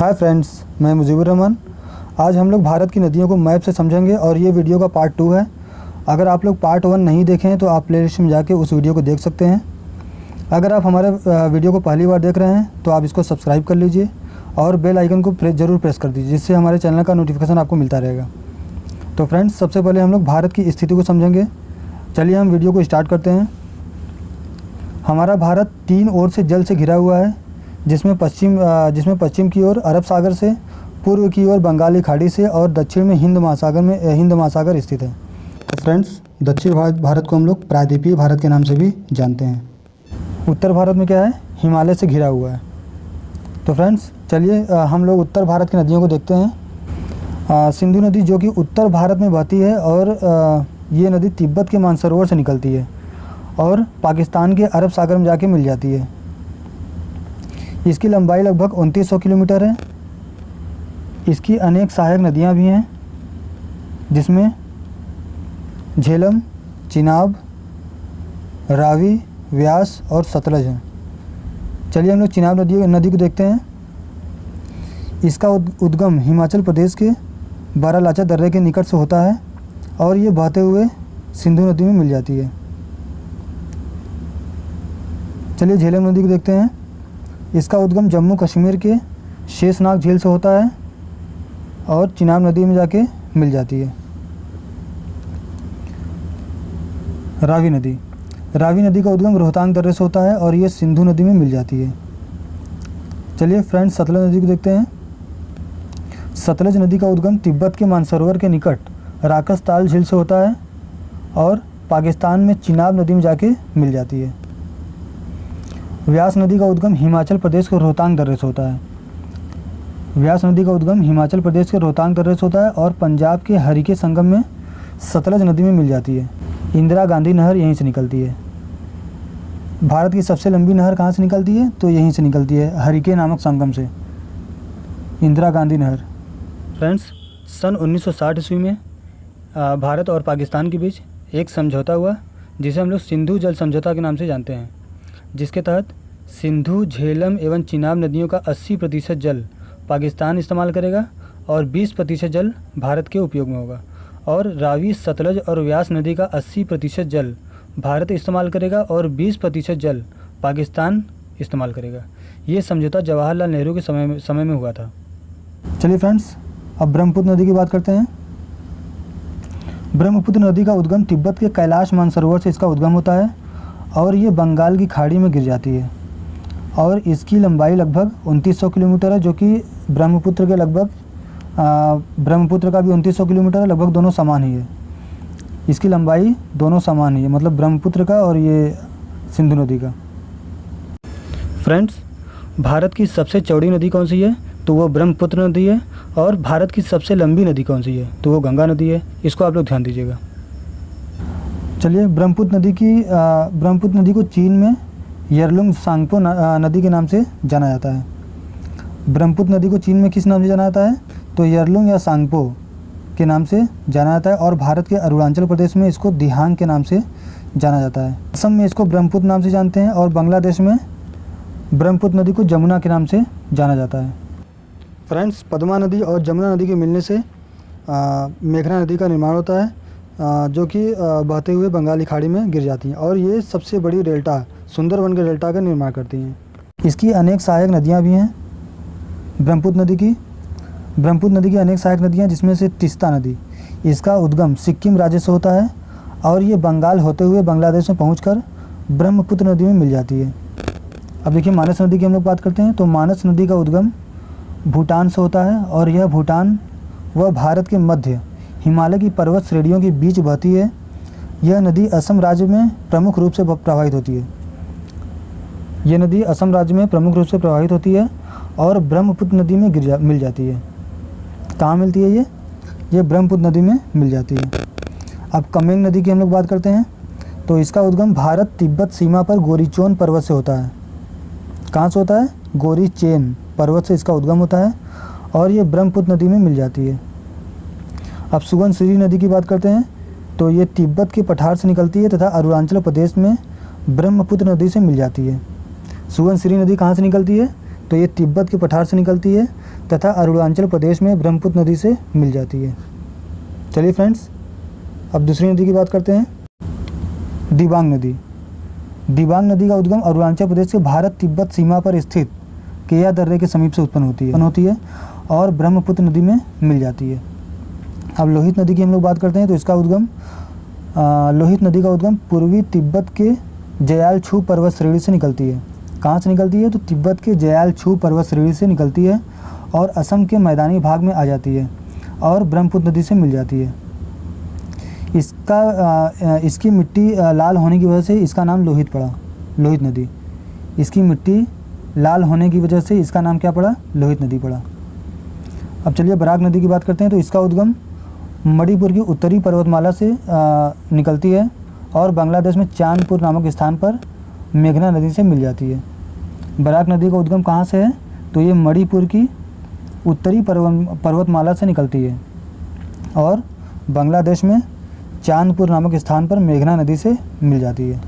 Hi friends, मैं मुजीबुर रहमान। आज हम लोग भारत की नदियों को मैप से समझेंगे और ये वीडियो का पार्ट 2 है। अगर आप लोग पार्ट 1 नहीं देखे हैं तो आप प्लेलिस्ट में जाके उस वीडियो को देख सकते हैं। अगर आप हमारे वीडियो को पहली बार देख रहे हैं तो आप इसको सब्सक्राइब कर लीजिए और बेल आइकन को ज़रूर प्रेस कर दीजिए, जिससे हमारे चैनल का नोटिफिकेशन आपको मिलता रहेगा। तो फ्रेंड्स, सबसे पहले हम लोग भारत की स्थिति को समझेंगे। चलिए हम वीडियो को स्टार्ट करते हैं। हमारा भारत 3 ओर से जल से घिरा हुआ है, जिसमें पश्चिम की ओर अरब सागर से, पूर्व की ओर बंगाली खाड़ी से और दक्षिण में हिंद महासागर स्थित है। तो फ्रेंड्स, दक्षिण भारत को हम लोग प्रायद्वीपीय भारत के नाम से भी जानते हैं। उत्तर भारत में क्या है? हिमालय से घिरा हुआ है। तो फ्रेंड्स, चलिए हम लोग उत्तर भारत की नदियों को देखते हैं। सिंधु नदी जो कि उत्तर भारत में बहती है और ये नदी तिब्बत के मानसरोवर से निकलती है और पाकिस्तान के अरब सागर में जाके मिल जाती है। इसकी लंबाई लगभग 2900 किलोमीटर है। इसकी अनेक सहायक नदियां भी हैं, जिसमें झेलम, चिनाब, रावी, व्यास और सतलज हैं। चलिए हम लोग चिनाब नदी को देखते हैं। इसका उद्गम हिमाचल प्रदेश के बारालाचा दर्रे के निकट से होता है और ये बहते हुए सिंधु नदी में मिल जाती है। चलिए झेलम नदी को देखते हैं। इसका उद्गम जम्मू कश्मीर के शेषनाग झील से होता है और चिनाब नदी में जाके मिल जाती है। रावी नदी का उद्गम रोहतांग दर्रे से होता है और ये सिंधु नदी में मिल जाती है। चलिए फ्रेंड्स, सतलज नदी को देखते हैं। सतलज नदी का उद्गम तिब्बत के मानसरोवर के निकट राकसताल झील से होता है और पाकिस्तान में चिनाब नदी में जाके मिल जाती है। व्यास नदी का उद्गम हिमाचल प्रदेश के रोहतांग दर्रे से होता है। और पंजाब के हरिके संगम में सतलज नदी में मिल जाती है। इंदिरा गांधी नहर यहीं से निकलती है। भारत की सबसे लंबी नहर कहाँ से निकलती है? तो यहीं से निकलती है, हरिके नामक संगम से, इंदिरा गांधी नहर। फ्रेंड्स, सन 1960 ईस्वी में भारत और पाकिस्तान के बीच एक समझौता हुआ, जिसे हम लोग सिंधु जल समझौता के नाम से जानते हैं, जिसके तहत सिंधु, झेलम एवं चिनाब नदियों का 80% जल पाकिस्तान इस्तेमाल करेगा और 20% जल भारत के उपयोग में होगा, और रावी, सतलज और व्यास नदी का 80% जल भारत इस्तेमाल करेगा और 20% जल पाकिस्तान इस्तेमाल करेगा। ये समझौता जवाहरलाल नेहरू के समय में हुआ था। चलिए फ्रेंड्स, अब ब्रह्मपुत्र नदी की बात करते हैं। ब्रह्मपुत्र नदी का उद्गम तिब्बत के कैलाश मानसरोवर से इसका उद्गम होता है और ये बंगाल की खाड़ी में गिर जाती है और इसकी लंबाई लगभग 2900 किलोमीटर है, जो कि ब्रह्मपुत्र का भी 2900 किलोमीटर है। लगभग दोनों समान ही है, इसकी लंबाई दोनों समान ही है, मतलब ब्रह्मपुत्र का और ये सिंधु नदी का। फ्रेंड्स, भारत की सबसे चौड़ी नदी कौन सी है? तो वो ब्रह्मपुत्र नदी है। और भारत की सबसे लंबी नदी कौन सी है? तो वो गंगा नदी है। इसको आप लोग ध्यान दीजिएगा। चलिए, ब्रह्मपुत्र नदी को चीन में यरलुंग सांगपो नदी के नाम से जाना जाता है। ब्रह्मपुत्र नदी को चीन में किस नाम से जाना जाता है? तो यरलुंग या सांगपो के नाम से जाना जाता है। और भारत के अरुणाचल प्रदेश में इसको दिहांग के नाम से जाना जाता है। असम में इसको ब्रह्मपुत्र नाम से जानते हैं और बांग्लादेश में ब्रह्मपुत्र नदी को जमुना के नाम से जाना जाता है। फ्रेंड्स, पद्मा नदी और जमुना नदी के मिलने से मेघना नदी का निर्माण होता है, जो कि बहते हुए बंगाली खाड़ी में गिर जाती हैं और ये सबसे बड़ी डेल्टा, सुंदरवन के डेल्टा का निर्माण करती हैं। इसकी अनेक सहायक नदियाँ भी हैं। ब्रह्मपुत्र नदी की अनेक सहायक नदियाँ, जिसमें से तीस्ता नदी, इसका उद्गम सिक्किम राज्य से होता है और ये बंगाल होते हुए बांग्लादेश में पहुंचकर ब्रह्मपुत्र नदी में मिल जाती है। अब देखिए, मानस नदी की हम लोग बात करते हैं। तो मानस नदी का उद्गम भूटान से होता है और यह भूटान व भारत के मध्य हिमालय की पर्वत श्रेणियों के बीच बहती है। यह नदी असम राज्य में प्रमुख रूप से प्रवाहित होती है। और ब्रह्मपुत्र नदी में मिल जाती है। कहाँ मिलती है ये ब्रह्मपुत्र नदी में मिल जाती है। अब कमेंग नदी की हम लोग बात करते हैं। तो इसका उद्गम भारत तिब्बत सीमा पर गोरीचोन पर्वत से होता है। कहाँ से होता है? गोरीचेन पर्वत से इसका उद्गम होता है और ये ब्रह्मपुत्र नदी में मिल जाती है। अब सुबनसिरी नदी की बात करते हैं। तो ये तिब्बत के पठार से निकलती है तथा अरुणाचल प्रदेश में ब्रह्मपुत्र नदी से मिल जाती है। सुबनसिरी नदी कहाँ से निकलती है? तो ये तिब्बत के पठार से निकलती है तथा अरुणाचल प्रदेश में ब्रह्मपुत्र नदी से मिल जाती है। चलिए फ्रेंड्स, अब दूसरी नदी की बात करते हैं, दिबांग नदी। दिबांग नदी का उद्गम अरुणाचल प्रदेश के भारत तिब्बत सीमा पर स्थित केया दर्रे के समीप से उत्पन्न होती है और ब्रह्मपुत्र नदी में मिल जाती है। अब लोहित नदी की हम लोग बात करते हैं, तो इसका उद्गम लोहित नदी का उद्गम पूर्वी तिब्बत के जयालछू पर्वत श्रेणी से निकलती है। कहाँ से निकलती है? तो तिब्बत के जयालछू पर्वत श्रेणी से निकलती है और असम के मैदानी भाग में आ जाती है और ब्रह्मपुत्र नदी से मिल जाती है। इसकी मिट्टी लाल होने की वजह से इसका नाम लोहित पड़ा, लोहित नदी। इसकी मिट्टी लाल होने की वजह से इसका नाम क्या पड़ा? लोहित नदी पड़ा। अब चलिए बराक नदी की बात करते हैं, तो इसका उद्गम मणिपुर की उत्तरी पर्वतमाला से निकलती है और बांग्लादेश में चांदपुर नामक स्थान पर मेघना नदी से मिल जाती है। बराक नदी का उद्गम कहाँ से है? तो ये मणिपुर की उत्तरी पर्वतमाला से निकलती है और बांग्लादेश में चांदपुर नामक स्थान पर मेघना नदी से मिल जाती है।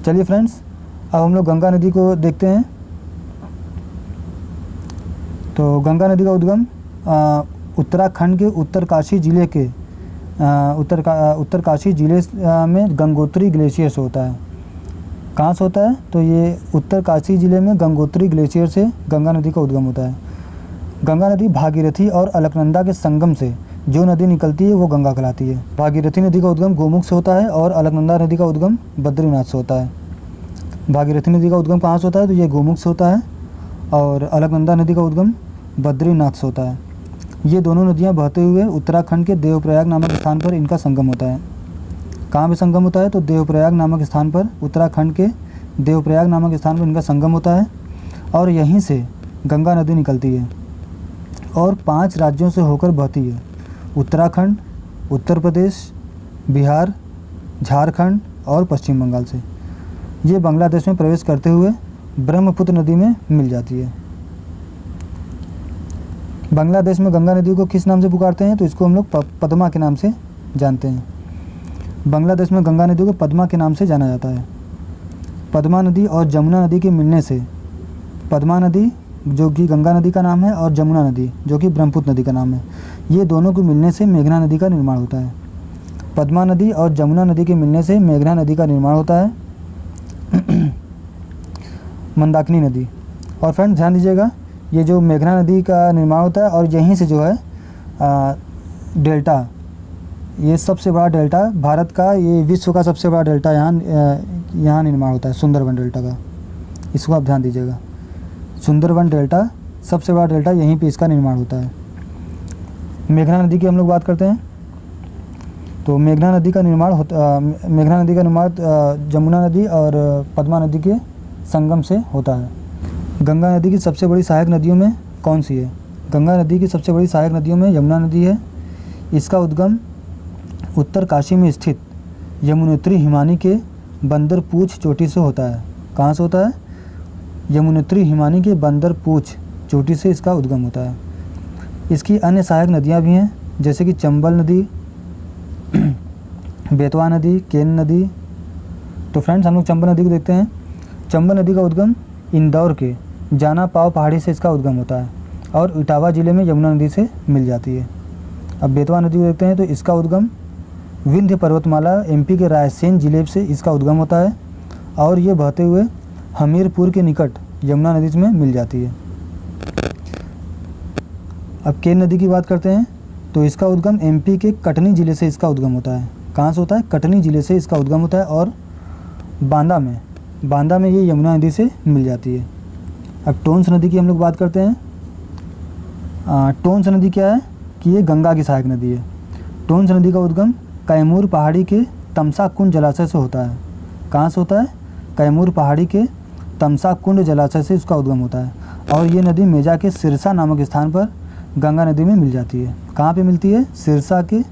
चलिए फ्रेंड्स, अब हम लोग गंगा नदी को देखते हैं। तो गंगा नदी का उद्गम उत्तराखंड के उत्तरकाशी जिले के उत्तरकाशी जिले में गंगोत्री ग्लेशियर से होता है। कहाँ से होता है? तो ये उत्तरकाशी जिले में गंगोत्री ग्लेशियर से गंगा नदी का उद्गम होता है। गंगा नदी भागीरथी और अलकनंदा के संगम से जो नदी निकलती है वो गंगा कहलाती है। भागीरथी नदी का उद्गम गोमुख से होता है और अलकनंदा नदी का उद्गम बद्रीनाथ से होता है। भागीरथी नदी का उद्गम कहाँ से होता है? तो ये गोमुख से होता है और अलकनंदा नदी का उद्गम बद्रीनाथ से होता है। ये दोनों नदियाँ बहते हुए उत्तराखंड के देवप्रयाग नामक स्थान पर इनका संगम होता है। कहाँ पे संगम होता है? तो देवप्रयाग नामक स्थान पर, उत्तराखंड के देवप्रयाग नामक स्थान पर इनका संगम होता है और यहीं से गंगा नदी निकलती है और 5 राज्यों से होकर बहती है। उत्तराखंड, उत्तर प्रदेश, बिहार, झारखंड और पश्चिम बंगाल से। ये बांग्लादेश में प्रवेश करते हुए ब्रह्मपुत्र नदी में मिल जाती है। बांग्लादेश में गंगा नदी को किस नाम से पुकारते हैं? तो इसको हम लोग पद्मा के नाम से जानते हैं। बांग्लादेश में गंगा नदी को पद्मा के नाम से जाना जाता है। पद्मा नदी और जमुना नदी के मिलने से, पद्मा नदी जो कि गंगा नदी का नाम है और जमुना नदी जो कि ब्रह्मपुत्र नदी का नाम है, ये दोनों को मिलने से मेघना नदी का निर्माण होता है। पद्मा नदी और जमुना नदी के मिलने से मेघना नदी का निर्माण होता है। मंदाकिनी नदी। और फ्रेंड्स ध्यान दीजिएगा, ये जो मेघना नदी का निर्माण होता है और यहीं से जो है डेल्टा, ये सबसे बड़ा डेल्टा भारत का, ये विश्व का सबसे बड़ा डेल्टा यहाँ निर्माण होता है, सुंदरवन डेल्टा का। इसको आप ध्यान दीजिएगा, सुंदरवन डेल्टा सबसे बड़ा डेल्टा, यहीं पे इसका निर्माण होता है। मेघना नदी की हम लोग बात करते हैं, तो मेघना नदी का निर्माण जमुना नदी और पद्मा नदी के संगम से होता है। गंगा नदी की सबसे बड़ी सहायक नदियों में कौन सी है? गंगा नदी की सबसे बड़ी सहायक नदियों में यमुना नदी है। इसका उद्गम उत्तरकाशी में स्थित यमुनोत्री हिमानी के बंदरपूछ चोटी से होता है। कहाँ से होता है? यमुनोत्री हिमानी के बंदरपूछ चोटी से इसका उद्गम होता है। इसकी अन्य सहायक नदियाँ भी हैं, जैसे कि चंबल नदी, बेतवा नदी, केन नदी। तो फ्रेंड्स हम लोग चंबल नदी को देखते हैं। चंबल नदी का उद्गम इंदौर के जाना पाव पहाड़ी से इसका उद्गम होता है और इटावा ज़िले में यमुना नदी से मिल जाती है। अब बेतवा नदी को देखते हैं, तो इसका उद्गम विंध्य पर्वतमाला एमपी के रायसेन जिले से इसका उद्गम होता है और ये बहते हुए हमीरपुर के निकट यमुना नदी में मिल जाती है। अब केन नदी की बात करते हैं, तो इसका उद्गम एमपी के कटनी ज़िले से इसका उद्गम होता है। कहाँ से होता है? कटनी ज़िले से इसका उद्गम होता है और बांदा में ये यमुना नदी से मिल जाती है। अब टोंस नदी की हम लोग बात करते हैं। टोंस नदी क्या है कि ये गंगा की सहायक नदी है। टोंस नदी का उद्गम कैमूर पहाड़ी के तमसा कुंड जलाशय से होता है। कहाँ से होता है? कैमूर पहाड़ी के तमसा कुंड जलाशय से इसका उद्गम होता है और ये नदी मेजा के सिरसा नामक स्थान पर गंगा नदी में मिल जाती है। कहाँ पे मिलती है? सिरसा के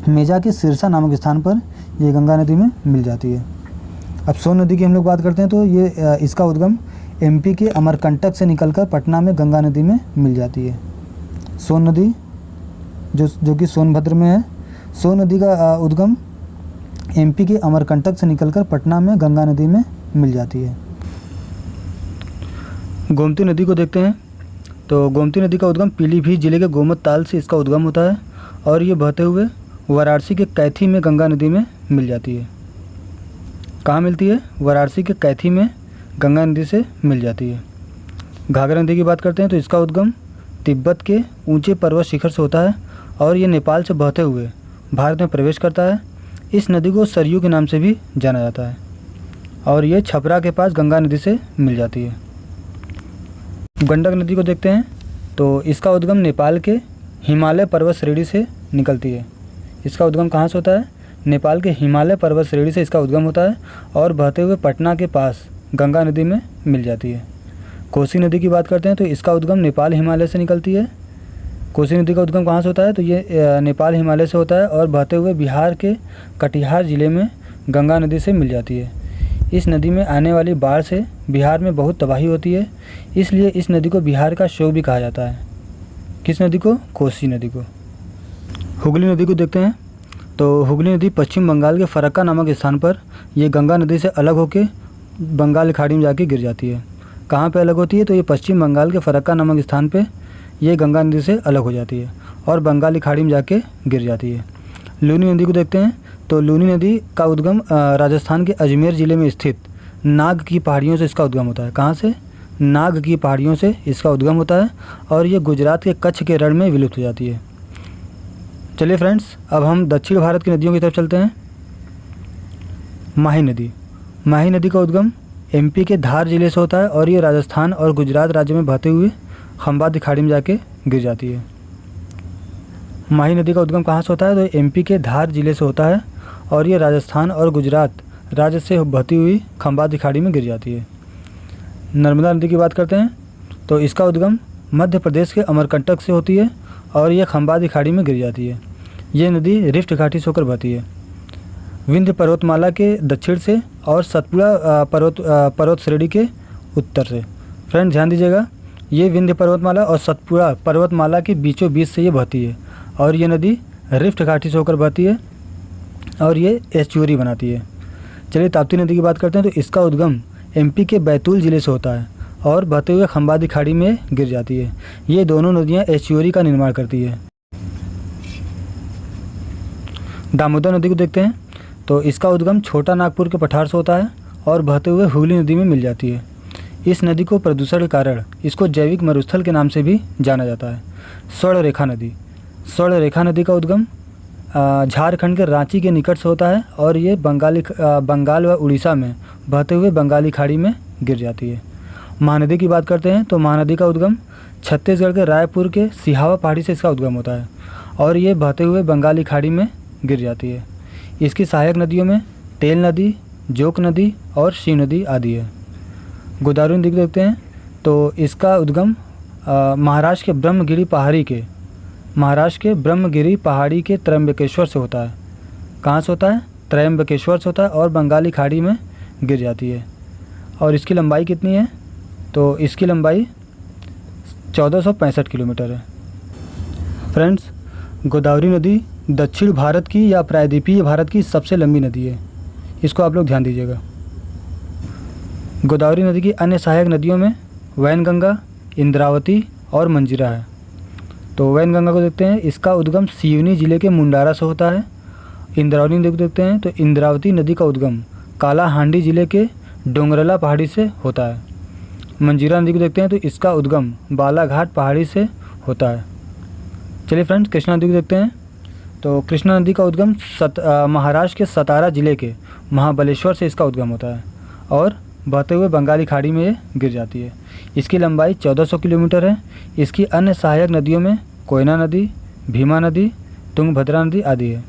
मेजा के सिरसा नामक स्थान पर ये गंगा नदी में मिल जाती है। अब सोन नदी की हम लोग बात करते हैं, तो ये इसका उद्गम एमपी के अमरकंटक से निकलकर पटना में गंगा नदी में मिल जाती है। सोन नदी जो कि सोनभद्र में है। सोन नदी का उद्गम एमपी के अमरकंटक से निकलकर पटना में गंगा नदी में मिल जाती है। गोमती नदी को देखते हैं। तो गोमती नदी का उद्गम पीलीभीत जिले के गोमत ताल से इसका उद्गम होता है और ये बहते हुए वाराणसी के कैथी में गंगा नदी में मिल जाती है। कहाँ मिलती है? वाराणसी के कैथी में गंगा नदी से मिल जाती है। घाघरा नदी की बात करते हैं तो इसका उद्गम तिब्बत के ऊंचे पर्वत शिखर से होता है और ये नेपाल से बहते हुए भारत में प्रवेश करता है। इस नदी को सरयू के नाम से भी जाना जाता है और ये छपरा के पास गंगा नदी से मिल जाती है। गंडक नदी को देखते हैं तो इसका उद्गम नेपाल के हिमालय पर्वत श्रेणी से निकलती है। इसका उद्गम कहाँ से होता है? नेपाल के हिमालय पर्वत श्रेणी से इसका उद्गम होता है और बहते हुए पटना के पास गंगा नदी में मिल जाती है। कोसी नदी की बात करते हैं तो इसका उद्गम नेपाल हिमालय से निकलती है। कोसी नदी का उद्गम कहाँ से होता है? तो ये नेपाल हिमालय से होता है और बहते हुए बिहार के कटिहार ज़िले में गंगा नदी से मिल जाती है। इस नदी में आने वाली बाढ़ से बिहार में बहुत तबाही होती है, इसलिए इस नदी को बिहार का शोक भी कहा जाता है। किस नदी को? कोसी नदी को। हुगली नदी को देखते हैं तो हुगली नदी पश्चिम बंगाल के फरक्का नामक स्थान पर ये गंगा नदी से अलग होकर बंगाल खाड़ी में जाके गिर जाती है। कहाँ पे अलग होती है? तो ये पश्चिम बंगाल के फरक्का नामक स्थान पे ये गंगा नदी से अलग हो जाती है और बंगाली खाड़ी में जाके गिर जाती है। लूनी नदी को देखते हैं तो लूनी नदी का उद्गम राजस्थान के अजमेर ज़िले में स्थित नाग की पहाड़ियों से इसका उद्गम होता है। कहाँ से? नाग की पहाड़ियों से इसका उद्गम होता है और ये गुजरात के कच्छ के रण में विलुप्त हो जाती है। चलिए फ्रेंड्स, अब हम दक्षिण भारत की नदियों की तरफ चलते हैं। माही नदी। माही नदी का उद्गम एमपी के धार जिले से होता है और ये राजस्थान और गुजरात राज्य में बहते हुए खंबात खाड़ी में जाके गिर जाती है। माही नदी का उद्गम कहाँ से होता है? तो एमपी के धार जिले से होता है और ये राजस्थान और गुजरात राज्य से बहती हुई खंबात खाड़ी में गिर जाती है। नर्मदा नदी की बात करते हैं तो इसका उद्गम मध्य प्रदेश के अमरकंटक से होती है और ये खंबात खाड़ी में गिर जाती है। ये नदी रिफ्ट घाटी से होकर बहती है विंध्य पर्वतमाला के दक्षिण से और सतपुड़ा पर्वत श्रेणी के उत्तर से। फ्रेंड ध्यान दीजिएगा, ये विंध्य पर्वतमाला और सतपुड़ा पर्वतमाला के बीचों बीच से ये बहती है और ये नदी रिफ्ट घाटी से होकर बहती है और ये एस्चुअरी बनाती है। चलिए ताप्ती नदी की बात करते हैं तो इसका उद्गम एमपी के बैतूल ज़िले से होता है और बहते हुए खंबात खाड़ी में गिर जाती है। ये दोनों नदियाँ एस्चुअरी का निर्माण करती है। दामोदर नदी को देखते हैं तो इसका उद्गम छोटा नागपुर के पठार से होता है और बहते हुए हुगली नदी में मिल जाती है। इस नदी को प्रदूषण के कारण इसको जैविक मरुस्थल के नाम से भी जाना जाता है। स्वर्ण रेखा नदी। स्वर्ण रेखा नदी का उद्गम झारखंड के रांची के निकट से होता है और ये बंगाल व उड़ीसा में बहते हुए बंगाली खाड़ी में गिर जाती है। महानदी की बात करते हैं तो महानदी का उद्गम छत्तीसगढ़ के रायपुर के सिहावा पहाड़ी से इसका उद्गम होता है और ये बहते हुए बंगाली खाड़ी में गिर जाती है। इसकी सहायक नदियों में तेल नदी, जोक नदी और शिव नदी आदि है। गोदावरी नदी को देखते हैं तो इसका उद्गम महाराष्ट्र के ब्रह्मगिरी पहाड़ी के त्र्यंबकेश्वर से होता है। कहाँ से होता है? त्र्यंबकेश्वर से होता है और बंगाली खाड़ी में गिर जाती है। और इसकी लंबाई कितनी है? तो इसकी लंबाई 1465 किलोमीटर है। फ्रेंड्स, गोदावरी नदी दक्षिण भारत की या प्रायद्वीपीय भारत की सबसे लंबी नदी है। इसको आप लोग ध्यान दीजिएगा। गोदावरी नदी की अन्य सहायक नदियों में वैनगंगा, इंद्रावती और मंजीरा है। तो वैनगंगा को देखते हैं, इसका उद्गम सिवनी जिले के मुंडारा से होता है। इंद्रावती नदी को देखते हैं तो इंद्रावती नदी का उद्गम कालाहांडी जिले के डोंगरला पहाड़ी से होता है। मंजीरा नदी को देखते हैं तो इसका उद्गम बालाघाट पहाड़ी से होता है। चलिए फ्रेंड्स, कृष्णा नदी को देखते हैं तो कृष्णा नदी का उद्गम महाराष्ट्र के सतारा जिले के महाबलेश्वर से इसका उद्गम होता है और बहते हुए बंगाली खाड़ी में ये गिर जाती है। इसकी लंबाई 1400 किलोमीटर है। इसकी अन्य सहायक नदियों में कोयना नदी, भीमा नदी, तुंगभद्रा नदी आदि है।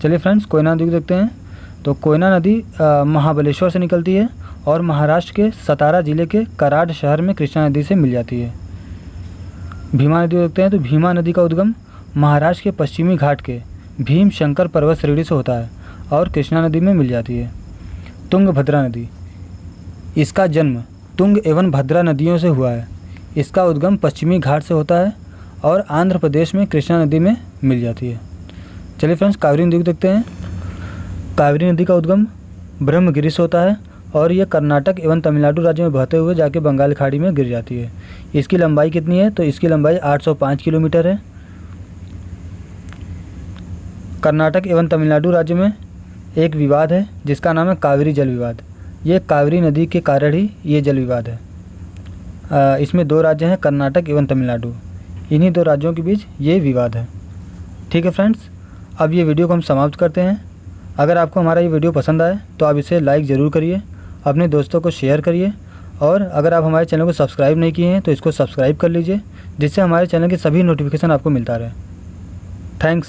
चलिए फ्रेंड्स, कोयना नदी को देखते हैं तो कोयना नदी महाबलेश्वर से निकलती है और महाराष्ट्र के सतारा जिले के कराड शहर में कृष्णा नदी से मिल जाती है। भीमा नदी को देखते हैं तो भीमा नदी का उद्गम महाराष्ट्र के पश्चिमी घाट के भीम शंकर पर्वत श्रेणी से होता है और कृष्णा नदी में मिल जाती है। तुंगभद्रा नदी, इसका जन्म तुंग एवं भद्रा नदियों से हुआ है। इसका उद्गम पश्चिमी घाट से होता है और आंध्र प्रदेश में कृष्णा नदी में मिल जाती है। चलिए फ्रेंड्स, कावेरी नदी को देखते हैं। कावेरी नदी का उद्गम ब्रह्मगिरी से होता है और ये कर्नाटक एवं तमिलनाडु राज्य में बहते हुए जाके बंगाल खाड़ी में गिर जाती है। इसकी लंबाई कितनी है? तो इसकी लंबाई 805 किलोमीटर है। कर्नाटक एवं तमिलनाडु राज्य में एक विवाद है जिसका नाम है कावेरी जल विवाद। ये कावेरी नदी के कारण ही ये जल विवाद है। इसमें 2 राज्य हैं, कर्नाटक एवं तमिलनाडु। इन्हीं 2 राज्यों के बीच ये विवाद है। ठीक है फ्रेंड्स, अब ये वीडियो को हम समाप्त करते हैं। अगर आपको हमारा ये वीडियो पसंद आए तो आप इसे लाइक ज़रूर करिए, अपने दोस्तों को शेयर करिए, और अगर आप हमारे चैनल को सब्सक्राइब नहीं किए हैं तो इसको सब्सक्राइब कर लीजिए, जिससे हमारे चैनल के सभी नोटिफिकेशन आपको मिलता रहे। थैंक्स।